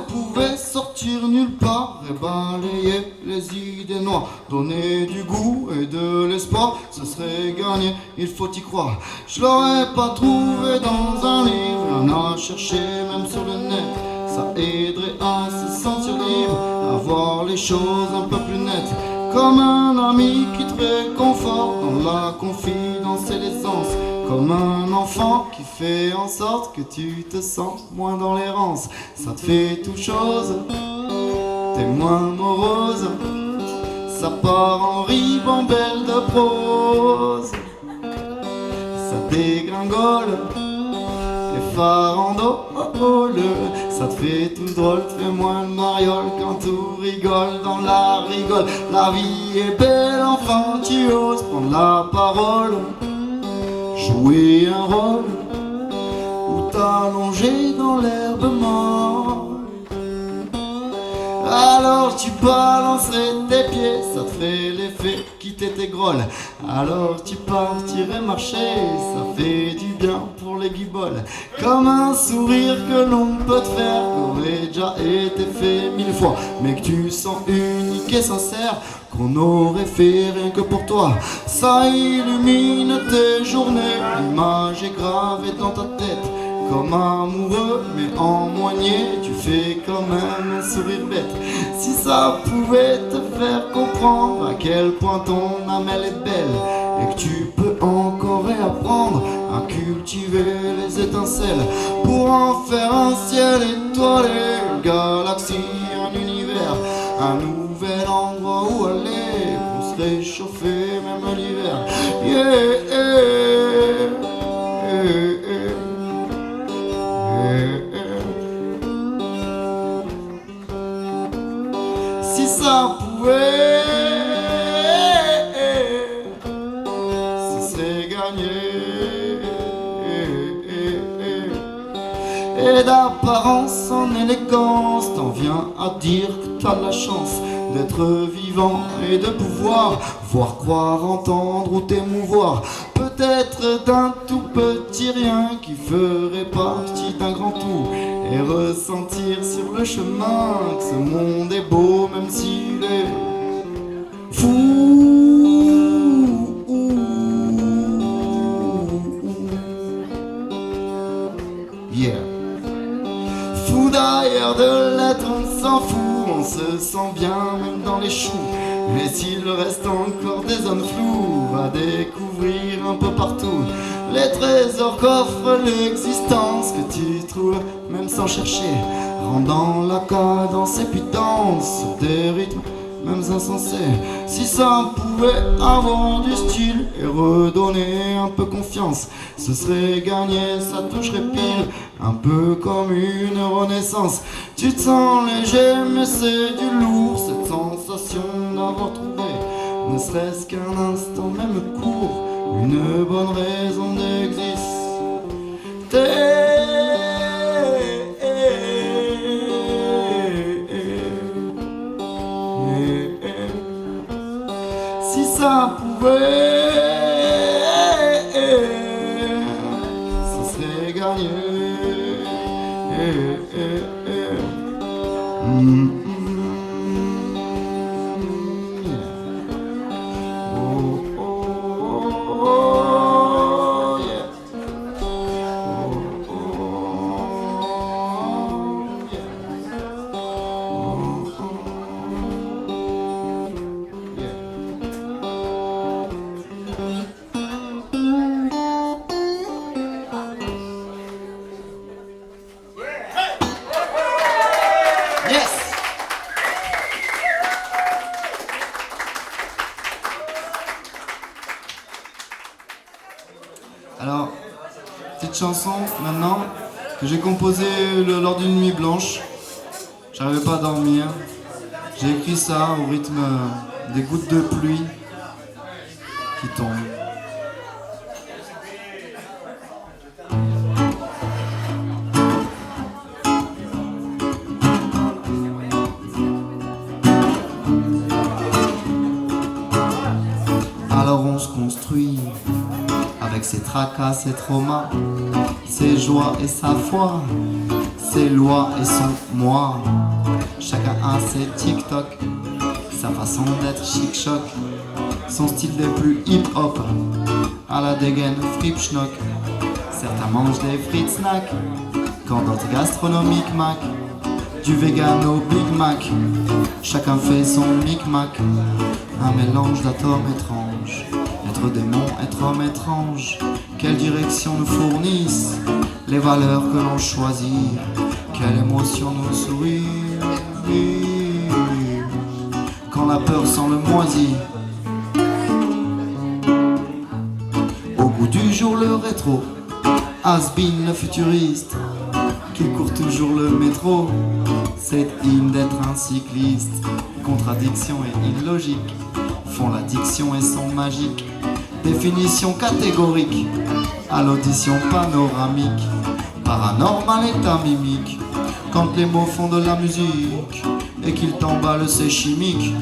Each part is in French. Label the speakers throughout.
Speaker 1: Pouvait sortir nulle part et balayer les idées noires, donner du goût et de l'espoir, ce serait gagné, il faut y croire. Je l'aurais pas trouvé dans un livre, rien à chercher même sur le net. Ça aiderait à se sentir libre, à voir les choses un peu plus nettes. Comme un ami qui te réconforte dans la confidence et l'essence. Comme un enfant qui fait en sorte que tu te sens moins dans l'errance. Ça te fait tout chose, t'es moins morose. Ça part en ribambelle de prose. Ça dégringole, les farandoles. Ça te fait tout drôle, te fait moins le mariole quand tout rigole dans la rigole. La vie est belle, enfant, tu oses prendre la parole. Jouer un rôle ou t'allonger dans l'herbe molle. Alors tu balancerais tes pieds, ça te fait l'effet quitter tes grolles. Alors tu partirais marcher, ça fait du bien pour les guiboles. Comme un sourire que l'on peut te faire, qu'aurait déjà été fait 1000 fois, mais que tu sens unique et sincère, qu'on aurait fait rien que pour toi. Ça illumine tes journées, l'image est gravée dans ta tête. Comme amoureux mais emmoigné, tu fais quand même un sourire bête. Si ça pouvait te faire comprendre à quel point ton âme elle est belle, et que tu peux encore réapprendre à cultiver les étincelles, pour en faire un ciel étoilé, une galaxie, un univers, un nouvel endroit où aller pour se réchauffer même l'hiver. Si ça pouvait, ce serait gagné. Et d'apparence en élégance, t'en viens à dire que t'as la chance d'être vivant et de pouvoir voir, croire, entendre ou t'émouvoir. Peut-être d'un tout petit rien qui ferait partie d'un grand tout, et ressentir sur le chemin que ce monde est beau même s'il est fou. Yeah. Fou d'ailleurs de l'être, on s'en fout, on se sent bien même dans les choux. Mais s'il reste encore des zones floues, va découvrir un peu partout les trésors qu'offre l'existence, que tu trouves même sans chercher, rendant la cadence et puis danse sur des rythmes même insensés. Si ça pouvait avoir du style et redonner un peu confiance, ce serait gagné, ça toucherait pile, un peu comme une renaissance. Tu te sens léger mais c'est du lourd, cette sensation d'avoir trouvé, ne serait-ce qu'un instant même court, une bonne raison d'exister. Si ça pouvait, ça serait gagné. Alors, petite chanson maintenant que j'ai composée lors d'une nuit blanche. J'arrivais pas à dormir. J'ai écrit ça au rythme des gouttes de pluie qui tombent. se construit avec ses tracas, ses traumas, ses joies et sa foi, ses lois et son moi. Chacun a ses TikTok, sa façon d'être chic-choc, son style des plus hip-hop, à la dégaine frip schnock. Certains mangent des frites snack, quand d'autres gastronomiques mac, du vegan au Big Mac. Chacun fait son micmac, un mélange d'atomes étranges. Être démon, être homme étrange, quelle direction nous fournissent les valeurs que l'on choisit, quelle émotion nous sourit quand la peur sent le moisi. Au goût du jour le rétro, has-been le futuriste, qui court toujours le métro. C'est in d'être un cycliste, contradiction et illogique font l'addiction et sont magiques. Définition catégorique, à l'audition panoramique, paranormal état mimique. Quand les mots font de la musique et qu'ils t'emballent, c'est chimique.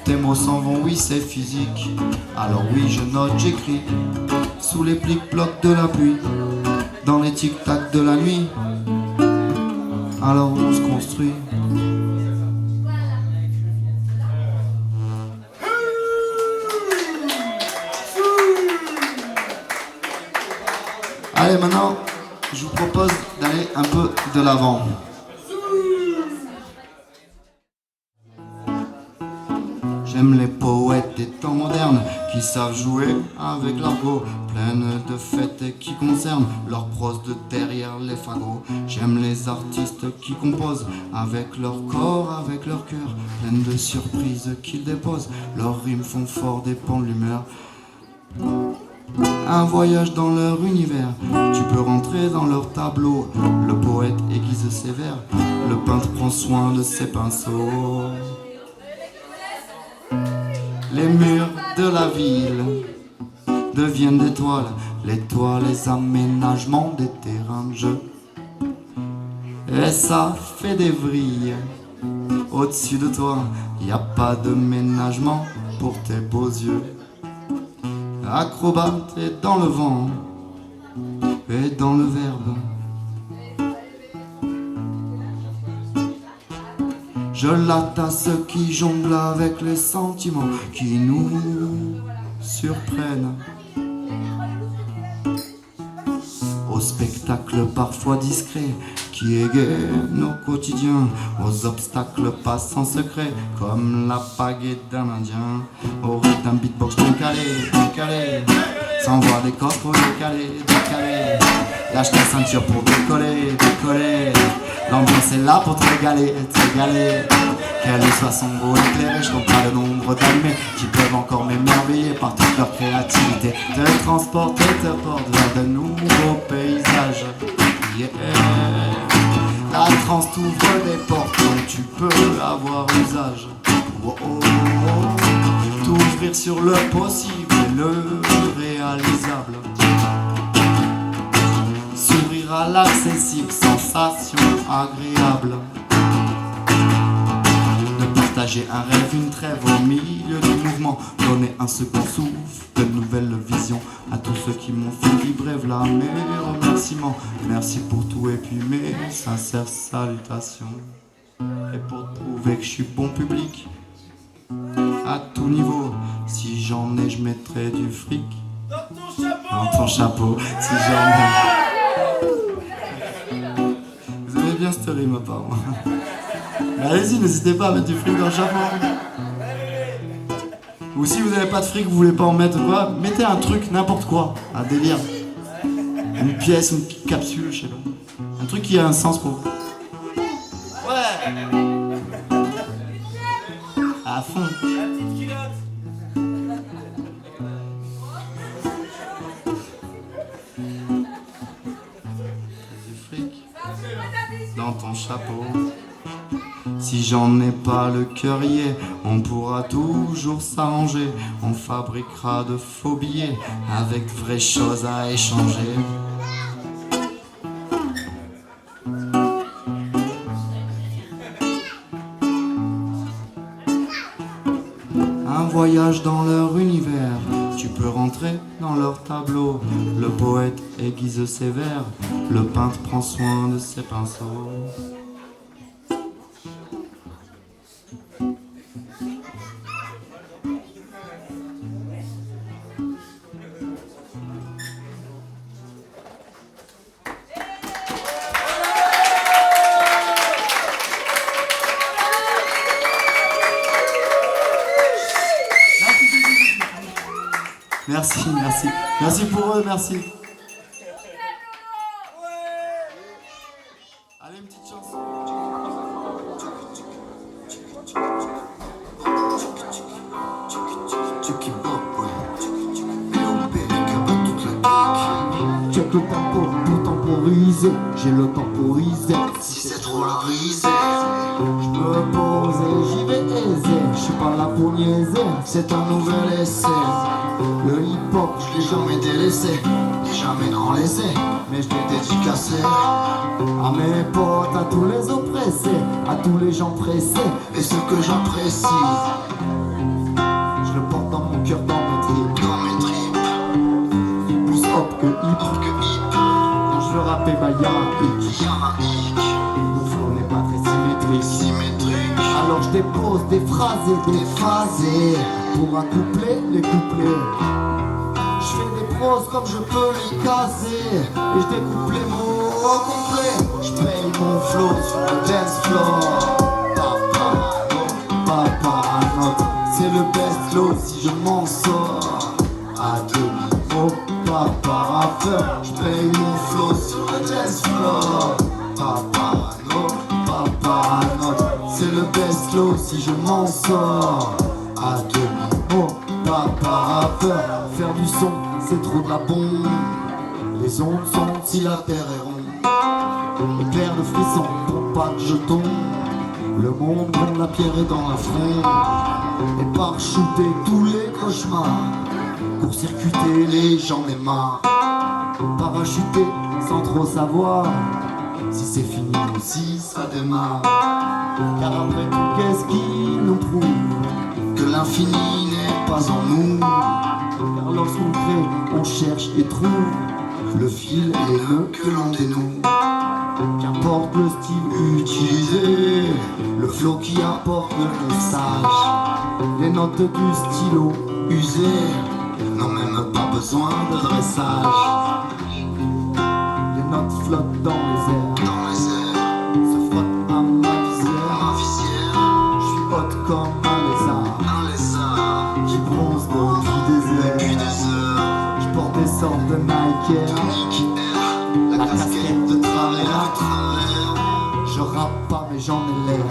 Speaker 1: Tes mots s'en vont, oui c'est physique. Alors oui je note, j'écris sous les plics-plocs de la pluie, dans les tic-tac de la nuit. Alors on se construit. Allez, maintenant, je vous propose d'aller un peu de l'avant. J'aime les poètes des temps modernes qui savent jouer avec l'argot, pleine de fêtes qui concernent leur prose de derrière les fagots. J'aime les artistes qui composent avec leur corps, avec leur cœur, pleine de surprises qu'ils déposent. Leurs rimes font fort dépend de l'humeur. Un voyage dans leur univers, tu peux rentrer dans leur tableau. Le poète aiguise ses vers, le peintre prend soin de ses pinceaux. Les murs de la ville deviennent des toiles, les toits, les aménagements des terrains de jeu. Et ça fait des vrilles au-dessus de toi, y a pas de ménagement pour tes beaux yeux. Acrobate et dans le vent et dans le verbe. Je l'atte à ceux qui jonglent avec les sentiments qui nous surprennent. Au spectacle parfois discret qui égaye nos quotidiens, aux obstacles passant secrets comme la pagaie d'un indien, au rythme d'un beatbox décalé, sans voir des corps trop décalés. Lâche ta ceinture pour décoller. L'ambiance est là pour te régaler. Qu'elle soit sombre ou éclairée, je compte pas le nombre d'allumés qui peuvent encore m'émerveiller par toute leur créativité. Te transporter, te porter vers de nouveaux paysages. Yeah. La trance t'ouvre des portes dont tu peux avoir usage. Oh, oh, oh. T'ouvrir sur le possible et le réalisable. S'ouvrir à l'accessible, sensation agréable. De partager un rêve, une trêve au milieu du mouvement. Donner un second souffle, de nouvelles visions à tous ceux qui m'ont fait vibrer. V'là mes remerciements. Merci pour tout et puis mes sincères salutations. Et pour prouver que je suis bon public, à tout niveau, si j'en ai, je mettrai du fric dans ton chapeau. Si j'en ai. Vous aimez bien cette rime apparemment. Mais allez-y, n'hésitez pas à mettre du fric dans le chapeau. Ou si vous n'avez pas de fric, vous voulez pas en mettre quoi, mettez un truc, n'importe quoi, un délire. Une pièce, une petite capsule, je sais pas. Un truc qui a un sens pour vous. Ouais. À fond. Du fric dans ton chapeau. Si j'en ai pas le cœurier, on pourra toujours s'arranger. On fabriquera de faux billets avec de vraies choses à échanger. Un voyage dans leur univers, Tu peux rentrer dans leur tableau. Le poète aiguise ses vers, le peintre prend soin de ses pinceaux. Merci, merci. Merci pour eux, merci. Allez, une petite chanson. Check le tempo pour temporiser. J'ai le temporisé. Si c'est trop la risée, je peux poser, j'y vais aisé. Je suis pas là pour niaiser, c'est un nouvel essai. Le hip-hop, je l'ai jamais délaissé, j'ai jamais grand laissé, mais je l'ai dédicacé à mes potes, à tous les oppressés, à tous les gens pressés, et ce que j'apprécie, je le porte dans mon cœur, dans mes tripes, plus hop que hip, quand je veux rapper, bah y'a un hic, mon flow n'est pas très symétrique, alors je dépose des phrases et des phasés. Pour un couplet, les couplets. Je fais des proses comme je peux les caser. Et je découpe les mots au complet. Je paye mon flow sur le dance floor. Papa, c'est le best flow si je m'en sors. À demi-mot, papa rappeur. Je paye mon flow sur le dance floor. Papa, c'est le best flow si je m'en sors. À demi-mot, papa rappeur. Faire du son, c'est trop de la bombe. Les ondes sont si la terre est ronde. Éclair de frisson pour pas que je tombe. Le monde gronde, la pierre est dans la fronde. Et par-shooter tous les cauchemars. Court-circuiter les gens les marre. Parachuter sans trop savoir si c'est fini ou si ça démarre. Car après tout, qu'est-ce qui nous prouve que l'infini n'est pas en nous? Car lorsqu'on crée, on cherche et trouve. Le fil est le que l'on dénoue. Qu'importe le style utilisé, le flow qui apporte le message. Les notes du stylo usé n'ont même pas besoin de dressage. Les notes flottent dans les airs, se frottent à ma visière. Je suis haute comme un lézard qui bronze depuis des heures. Je porte des sortes de Nike Air, la casquette de travers. Je rappe pas mais j'en ai l'air.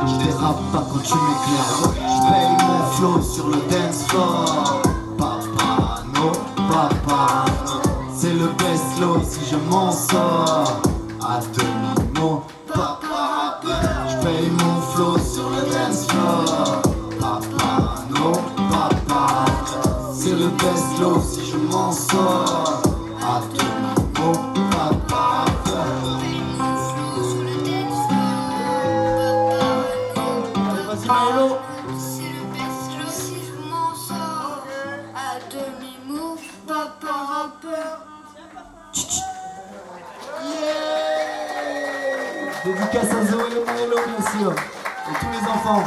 Speaker 1: Je dérape pas quand tu m'éclaires. Je paye mon flow sur le dance floor. Papa, no, c'est le best flow si je m'en sors. À demi-mot, papa rappeur. Je paye mon flow sur le dance floor. Papa, no, c'est le best flow si je m'en sors. À demi-mot, papa rappeur. Vas-y Maëlo.
Speaker 2: C'est le best flow si je m'en sors. À demi-mot, papa rappeur.
Speaker 1: Dédicace à Zoé et Maëlo bien sûr. Et tous les enfants.